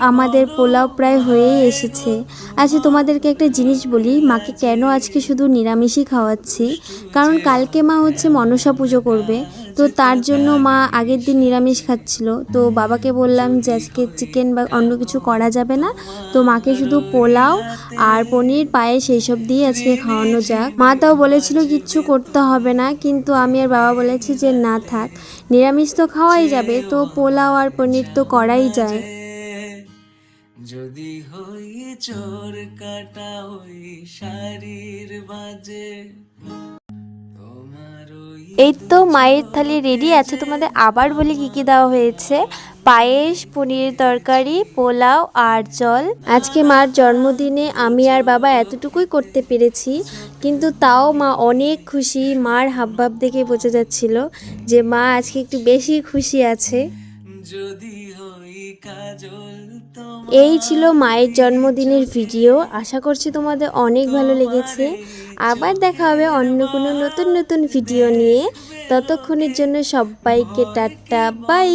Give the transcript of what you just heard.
আমাদের পোলাও প্রায় হয়েই এসেছে। আচ্ছা, তোমাদেরকে একটা জিনিস বলি, মাকে কেন আজকে শুধু নিরামিষই খাওয়াচ্ছি, কারণ কালকে মা হচ্ছে মনসা পুজো করবে, তো তার জন্য মা আগের দিন নিরামিষ খাচ্ছিল। তো বাবাকে বললাম যে আজকে চিকেন বা অন্য কিছু করা যাবে না, তো মাকে শুধু পোলাও আর পনির পায়েস এইসব দিয়ে আজকে খাওয়ানো যাক। মা তাও বলেছিল কিচ্ছু করতে হবে না, কিন্তু আমি আর বাবা বলেছি যে না থাক, নিরামিষ তো খাওয়াই যাবে, তো পোলাও আর পনির তো করাই যায়। যদি হই চোর কাটা ওই শাড়ির বাজে। এই তো মায়ের থালি রেডি আছে। তোমাদের আবার বলি কি কি দেওয়া হয়েছে: পায়েস, পনিরের তরকারি, পোলাও আর জল। আজকে মার জন্মদিনে আমি আর বাবা এতটুকুই করতে পেরেছি, কিন্তু তাও মা অনেক খুশি। মার হাবভাব দেখে বোঝা যাচ্ছিল যে মা আজকে একটু বেশি খুশি আছে। এই ছিল মায়ের জন্মদিনের ভিডিও। আশা করছি তোমাদের অনেক ভালো লেগেছে। আবার দেখা হবে অন্য কোনো নতুন নতুন ভিডিও নিয়ে। ততক্ষণের জন্য সবাইকে টাটা, বাই।